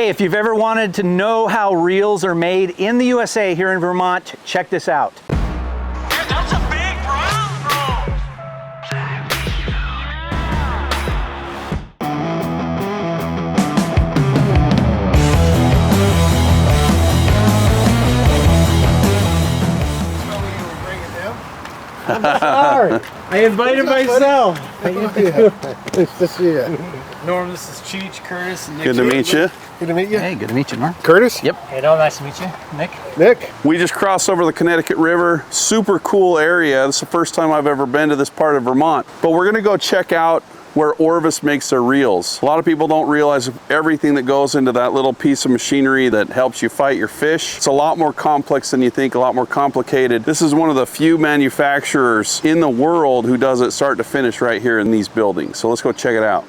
Hey, if you've ever wanted to know how reels are made in the USA here in Vermont, check this out. That's a big round, bro. Sorry, I invited myself. Nice to see you. Norm, this is Cheech, Curtis, and Nick. Good to meet you. Good to meet you. Hey, good to meet you, Norm. Curtis? Yep. Hey, no, nice to meet you. Nick. Nick. We just crossed over the Connecticut River. Super cool area. This is the first time I've ever been to this part of Vermont. But we're gonna go check out where Orvis makes their reels. A lot of people don't realize everything that goes into that little piece of machinery that helps you fight your fish. It's a lot more complex than you think, a lot more complicated. This is one of the few manufacturers in the world who does it start to finish right here in these buildings. So let's go check it out.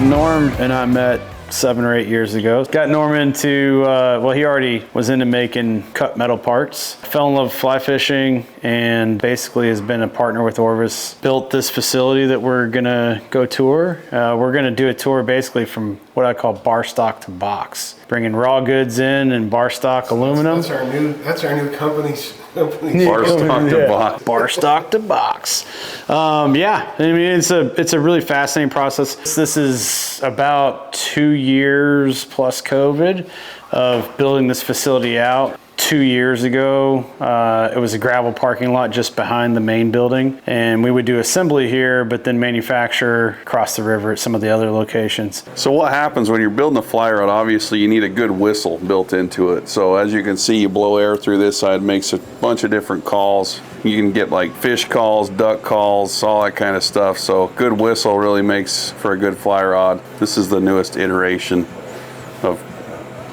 Norm and I met 7 or 8 years ago. Got Norm into, well, he already was into making cut metal parts. Fell in love with fly fishing and basically has been a partner with Orvis. Built this facility that we're gonna go tour. We're gonna do a tour basically from what I call bar stock to box. Bringing raw goods in and bar stock aluminum. That's our new company's Bar stock to box. Bar stock to box. Yeah, I mean, it's a really fascinating process. This is about 2 years plus COVID of building this facility out. 2 years ago, it was a gravel parking lot just behind the main building, and we would do assembly here, but then manufacture across the river at some of the other locations. So what happens when you're building a fly rod? Obviously you need a good whistle built into it. So as you can see, you blow air through this side, makes a bunch of different calls. You can get like fish calls, duck calls, all that kind of stuff. So good whistle really makes for a good fly rod. This is the newest iteration of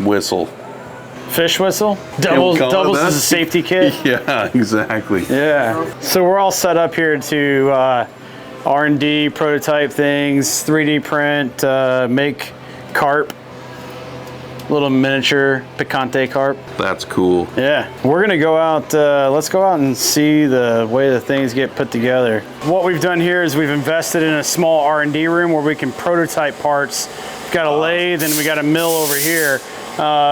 whistle. Fish whistle? Doubles as a safety kit? Yeah, exactly. Yeah. So we're all set up here to R&D prototype things, 3D print, make carp, little miniature picante carp. That's cool. Yeah. We're gonna go out, let's go out and see the way the things get put together. What we've done here is we've invested in a small R&D room where we can prototype parts. We've got a lathe and we got a mill over here.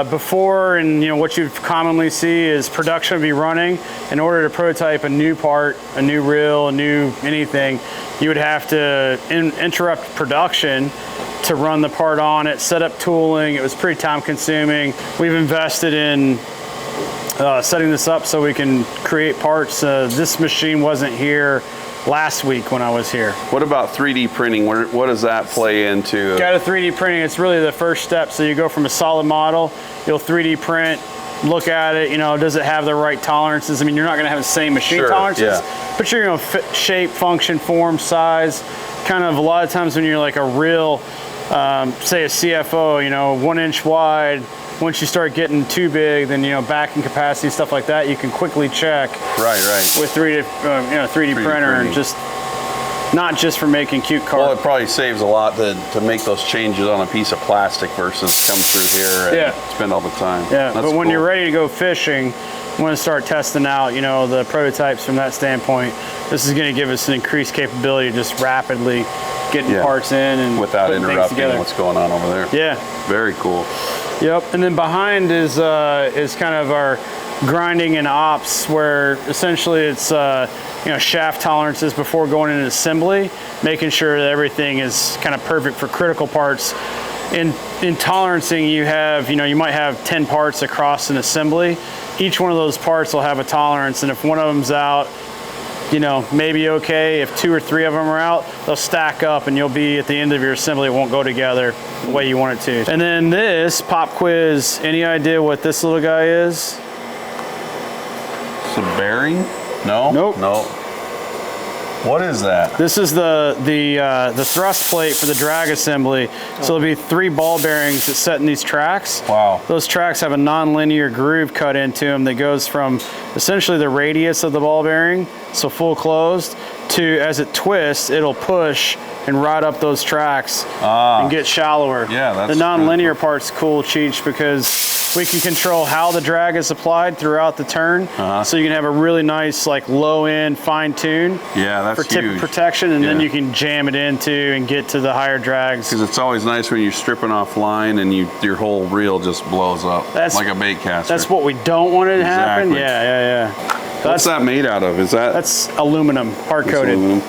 Before, and you know what you commonly see is production would be running. In order to prototype a new part, a new reel, a new anything, you would have to interrupt production to run the part on it, set up tooling. It was pretty time consuming. We've invested in setting this up so we can create parts. This machine wasn't here last week when I was here. What about 3D printing? What does that play into? Got a 3D printing, it's really the first step. So you go from a solid model, you'll 3D print, look at it, you know, does it have the right tolerances? I mean, you're not gonna have the same machine tolerances, but you're gonna fit shape, function, form, size. Kind of a lot of times when you're like a real, say a CFO, you know, 1 inch wide, once you start getting too big, then, you know, backing capacity, stuff like that, you can quickly check. Right. With 3D printer, and just not just for making cute carp. Well, it probably saves a lot to make those changes on a piece of plastic versus come through here and spend all the time. Yeah, but when you're ready to go fishing, you want to start testing out, you know, the prototypes from that standpoint. This is going to give us an increased capability of just rapidly getting parts in and without interrupting what's going on over there. Yeah. Very cool. Yep, and then behind is kind of our grinding and ops, where essentially it's you know, shaft tolerances before going into assembly, making sure that everything is kind of perfect for critical parts. In tolerancing, you have, you know, you might have 10 parts across an assembly. Each one of those parts will have a tolerance, and if one of them's out, you know, maybe okay. If 2 or 3 of them are out, they'll stack up and you'll be at the end of your assembly. It won't go together the way you want it to. And then this pop quiz, any idea what this little guy is? Deburring? No? Nope. No. What is that? This is the thrust plate for the drag assembly. So there'll be 3 ball bearings that set in these tracks. Wow. Those tracks have a non-linear groove cut into them that goes from essentially the radius of the ball bearing, so full closed, to as it twists, it'll push and ride up those tracks and get shallower. Yeah, that's the non-linear part's cool, Cheech, because we can control how the drag is applied throughout the turn. So you can have a really nice, like, low end fine tune. Yeah, that's for tip huge. protection, and then Yeah. you can jam it into and get to the higher drags. Because it's always nice when you're stripping off line and your whole reel just blows up like a bait caster. That's what we don't want it to happen. Exactly. Yeah. So What's that made out of? Is that? that's aluminum, hard coated. Aluminum?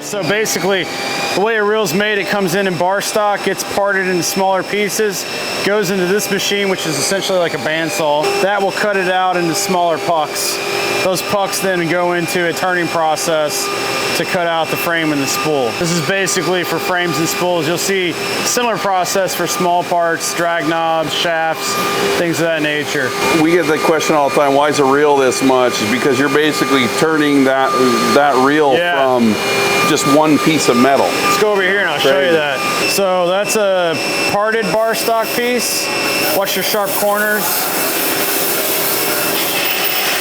So basically, the way a reel's made, it comes in bar stock, gets parted into smaller pieces, goes into this machine, which is essentially like a bandsaw. That will cut it out into smaller pucks. Those pucks then go into a turning process to cut out the frame and the spool. This is basically for frames and spools. You'll see similar process for small parts, drag knobs, shafts, things of that nature. We get the question all the time, why is a reel this much? It's because you're basically turning that reel from just one piece of metal. Let's go over here and I'll show you that. So that's a parted bar stock piece. Watch your sharp corners.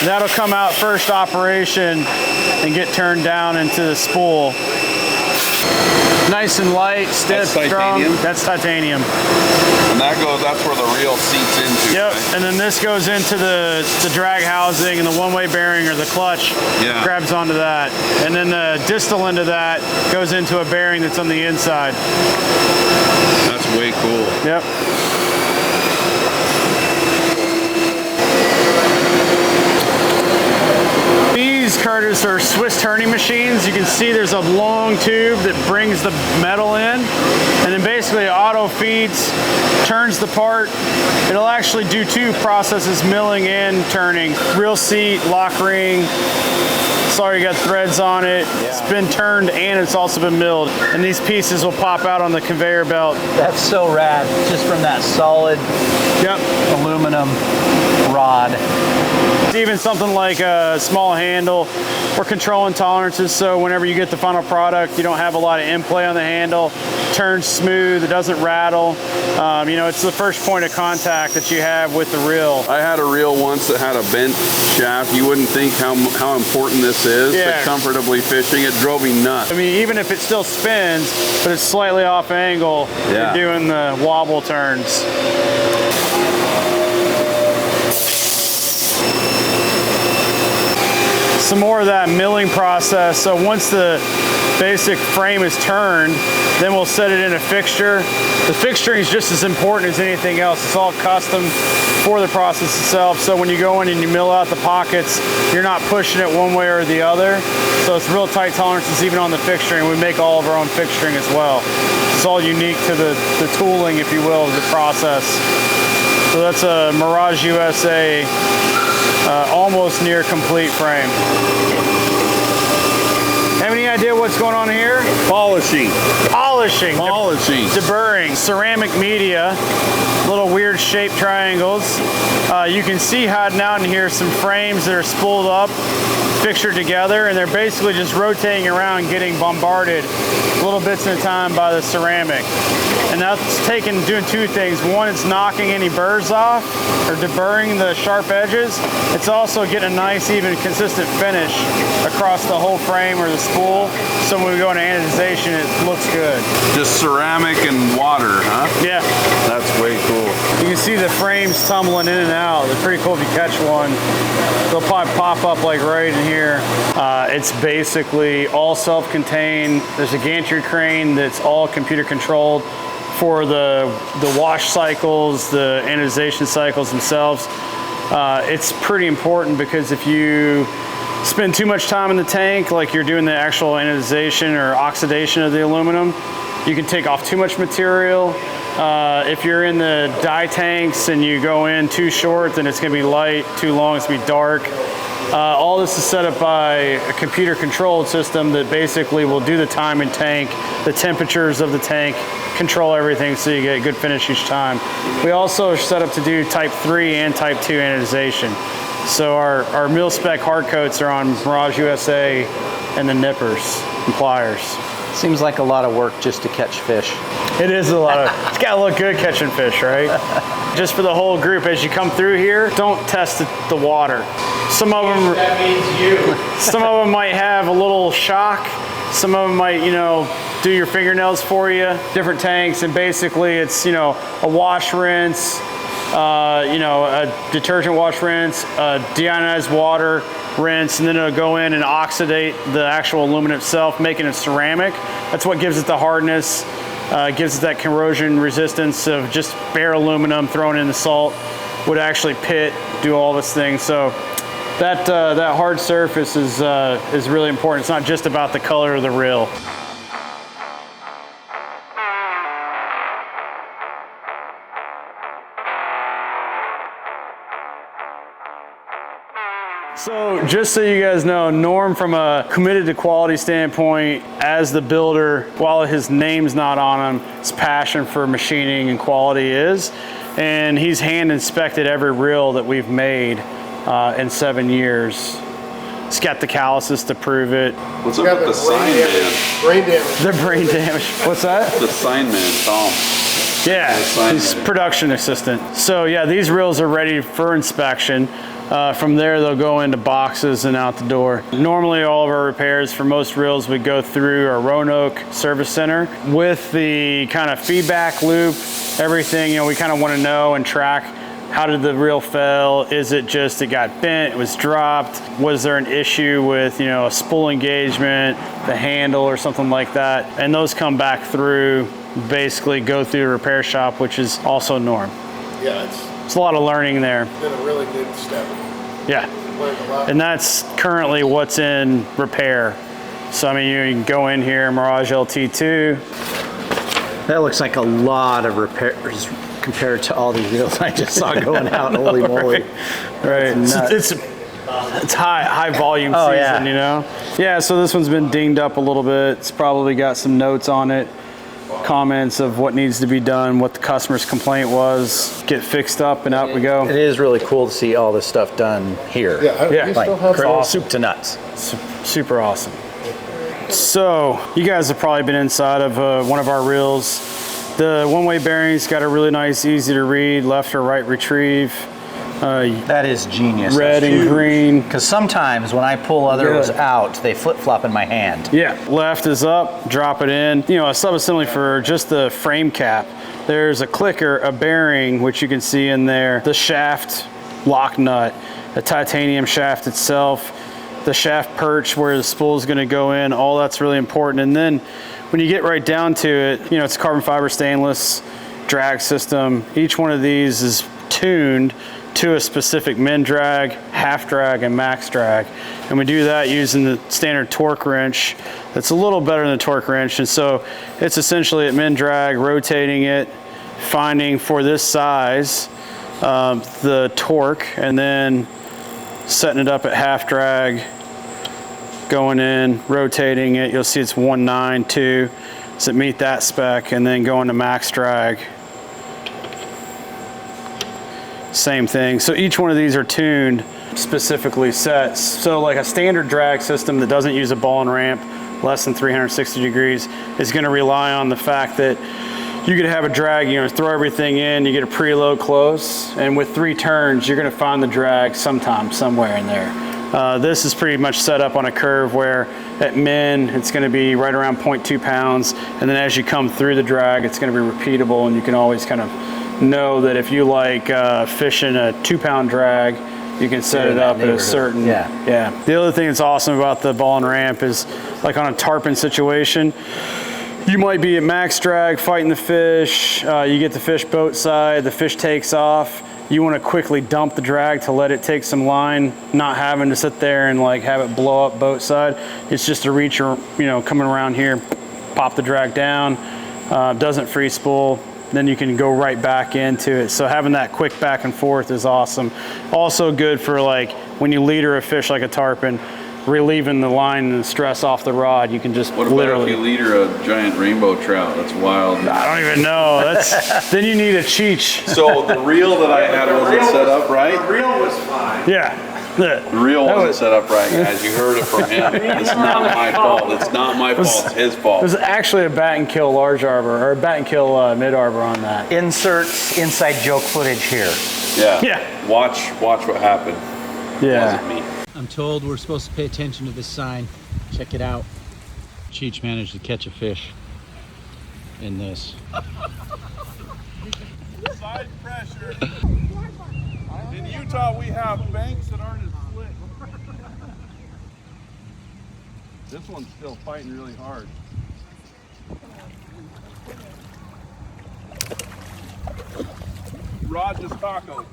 That'll come out first operation and get turned down into the spool. Nice and light, stiff, That's strong. titanium? That's titanium. And that's where the reel seats into. Yep, right? and then this goes into the drag housing, and the one-way bearing or the clutch grabs onto that. And then the distal end of that goes into a bearing that's on the inside. That's way cool. Yep. These, Curtis, are Swiss turning machines. You can see there's a long tube that brings the metal in, and then basically auto feeds, turns the part. It'll actually do 2 processes, milling and turning. Reel seat, lock ring. Sorry, you got threads on it. It's been turned and it's also been milled. And these pieces will pop out on the conveyor belt. That's so rad, just from that solid aluminum rod. Even something like a small handle, we're controlling tolerances, so whenever you get the final product, you don't have a lot of in play on the handle. Turns smooth, it doesn't rattle. You know, it's the first point of contact that you have with the reel. I had a reel once that had a bent shaft. You wouldn't think how important this is to comfortably fishing. It drove me nuts. I mean, even if it still spins, but it's slightly off angle, you're doing the wobble turns. Some more of that milling process. So once the basic frame is turned, then we'll set it in a fixture. The fixturing is just as important as anything else. It's all custom for the process itself. So when you go in and you mill out the pockets, you're not pushing it one way or the other. So it's real tight tolerances even on the fixturing. We make all of our own fixturing as well. It's all unique to the tooling, if you will, of the process. So that's a Mirage USA almost near complete frame. Have any idea what's going on here? Polishing. Polishing. Polishing. Deburring. Ceramic media. Little weird shaped triangles. You can see hiding out in here some frames that are spooled up, fixtured together, and they're basically just rotating around, getting bombarded little bits at a time by the ceramic. And that's doing 2 things. One, it's knocking any burrs off or deburring the sharp edges. It's also getting a nice, even, consistent finish across the whole frame or the spool. So when we go into anodization, it looks good. Just ceramic and water, huh? Yeah. That's way cool. You can see the frames tumbling in and out. They're pretty cool if you catch one. They'll probably pop up like right in here. It's basically all self-contained. There's a gantry crane that's all computer controlled for the wash cycles, the anodization cycles themselves. It's pretty important because if you spend too much time in the tank, like you're doing the actual anodization or oxidation of the aluminum, you can take off too much material. If you're in the dye tanks and you go in too short, then it's gonna be light. Too long, it's gonna be dark. All this is set up by a computer controlled system that basically will do the time in tank, the temperatures of the tank, control everything so you get a good finish each time. We also are set up to do type 3 and type 2 anodization. So our mil spec hard coats are on Mirage USA and the nippers and pliers. Seems like a lot of work just to catch fish. It is a lot of, it's gotta look good catching fish, right? Just for the whole group, as you come through here, don't test the water. Some of them, That means you. some of them might have a little shock. Some of them might, you know, do your fingernails for you. Different tanks, and basically it's, you know, a wash rinse, you know, a detergent wash rinse, a deionized water rinse, and then it'll go in and oxidate the actual aluminum itself, making it ceramic. That's what gives it the hardness, gives it that corrosion resistance of just bare aluminum thrown in the salt would actually pit, do all this thing. So that hard surface is really important. It's not just about the color of the reel. So just so you guys know, Norm, from a committed to quality standpoint, as the builder, while his name's not on him, his passion for machining and quality is, and he's hand inspected every reel that we've made in 7 years. He's got the calluses to prove it. What's up with the sign man? Brain damage. The brain damage. What's that? The sign man, Tom. Yeah, sign he's man. production assistant. So yeah, these reels are ready for inspection. From there, they'll go into boxes and out the door. Normally, all of our repairs for most reels would go through our Roanoke service center with the kind of feedback loop, everything. You know, we kind of want to know and track, how did the reel fail? Is it just it got bent, it was dropped? Was there an issue with, you know, a spool engagement, the handle or something like that? And those come back through, basically go through a repair shop, which is also Norm. Yeah, It's a lot of learning there. it's been a really good step. Yeah. Learned a lot. And that's currently what's in repair. So I mean, you can go in here, Mirage LT2. That looks like a lot of repairs compared to all these reels I just saw going out. Holy moly. Right. Nuts. It's high volume Oh, season, yeah. you know? Yeah, so this one's been dinged up a little bit. It's probably got some notes on it, comments of what needs to be done, what the customer's complaint was, get fixed up, and out we go. It is really cool to see all this stuff done here. Yeah, Yeah. you Like still have some. soup to nuts. Super awesome. So you guys have probably been inside of one of our reels. The one-way bearings got a really nice, easy to read, left or right retrieve, That is genius. red and green. Because sometimes when I pull others out, they flip-flop in my hand. Yeah, left is up, drop it in. You know, a sub-assembly for just the frame cap. There's a clicker, a bearing, which you can see in there, the shaft lock nut, the titanium shaft itself, the shaft perch where the spool is going to go in, all that's really important. And then when you get right down to it, you know, it's carbon fiber stainless drag system. Each one of these is tuned to a specific min drag, half drag, and max drag. And we do that using the standard torque wrench. That's a little better than the torque wrench. And so it's essentially at min drag, rotating it, finding for this size, the torque, and then setting it up at half drag, going in, rotating it. You'll see it's 192. Does it meet that spec? And then going to max drag. Same thing. So each one of these are tuned, specifically set. So like a standard drag system that doesn't use a ball and ramp less than 360 degrees is going to rely on the fact that you could have a drag, you know, throw everything in, you get a preload close, and with 3 turns, you're going to find the drag sometime, somewhere in there. This is pretty much set up on a curve where at min, it's going to be right around 0.2 pounds, and then as you come through the drag, it's going to be repeatable, and you can always kind of know that if you like fishing a 2-pound drag, you can set it up at a certain, yeah. The other thing that's awesome about the ball and ramp is like on a tarpon situation, you might be at max drag fighting the fish, you get the fish boat side, the fish takes off, you want to quickly dump the drag to let it take some line, not having to sit there and like have it blow up boat side. It's just a reacher, you know, coming around here, pop the drag down, doesn't free spool, then you can go right back into it. So having that quick back and forth is awesome. Also good for like when you leader a fish like a tarpon, relieving the line and the stress off the rod. You can just What about literally. if you leader a giant rainbow trout? That's wild. I don't even know. That's then you need a cheech. So the reel that I had wasn't set up right? Reel was fine. Yeah. The reel wasn't set up right, guys. You heard it from him. It's not my fault. It's not my fault. It's his fault. There's actually a bat and kill large arbor or a bat and kill mid arbor on that. Insert inside joke footage here. Yeah. Yeah. Watch what happened. Yeah. Wasn't me. I'm told we're supposed to pay attention to this sign. Check it out. Cheech managed to catch a fish in this. Side pressure. In Utah, we have banks that aren't as slick. This one's still fighting really hard. Rod just taco.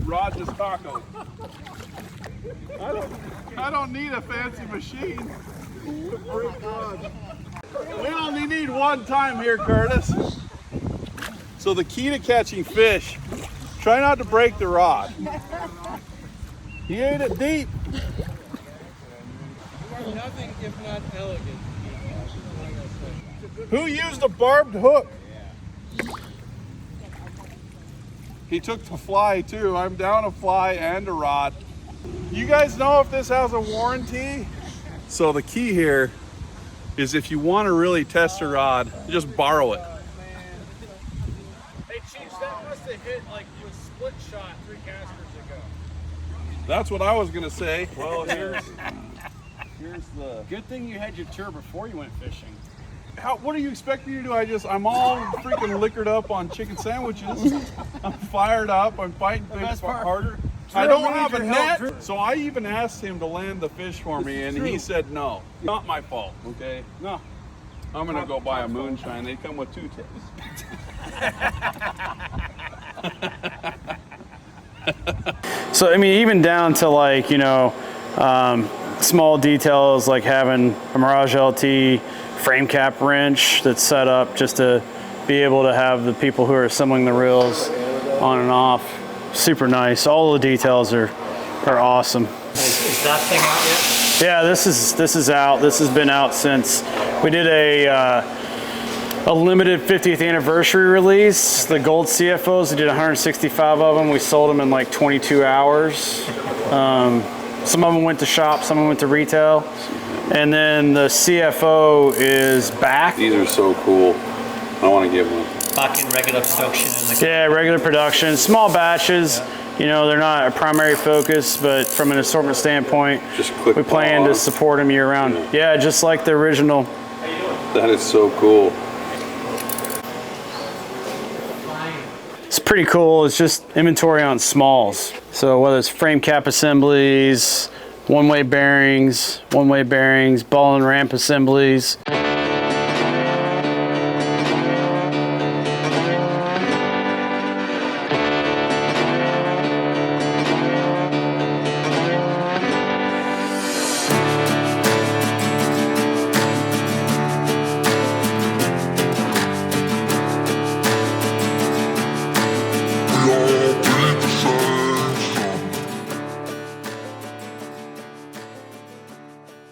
Rod just taco. I don't need a fancy machine. We only need one time here, Curtis. So the key to catching fish, try not to break the rod. He ate it deep. Nothing if not elegant. Who used a barbed hook? He took the fly too. I'm down a fly and a rod. You guys know if this has a warranty? So the key here is if you want to really test a rod, just borrow it. Hey, Cheech, that must have hit like with split shot 3 casters ago. That's what I was gonna say. Well, here's the. Good thing you had your tour before you went fishing. What do you expect me to do? I'm all freaking liquored up on chicken sandwiches. I'm fired up. I'm fighting things harder. I don't have a net, so I even asked him to land the fish for me, and he said no. Not my fault, okay? No. I'm gonna go buy a moonshine. They come with 2 tips. So I mean, even down to like small details like having a Mirage LT frame cap wrench that's set up just to be able to have the people who are assembling the reels on and off. Super nice. All the details are awesome. Is that thing out yet? Yeah, this is out. This has been out since we did a limited 50th anniversary release. The gold CFOs, we did 165 of them. We sold them in like 22 hours. Some of them went to shop, some of them went to retail. And then the CFO is back. These are so cool. I want to give one. Back in regular production in the Yeah, regular production, small batches. You know, they're not a primary focus, but from an assortment standpoint, Just quick we plan to pause. support them year round. Yeah, just like the original. That is so cool. It's pretty cool. It's just inventory on smalls. So whether it's frame cap assemblies, one-way bearings, ball and ramp assemblies.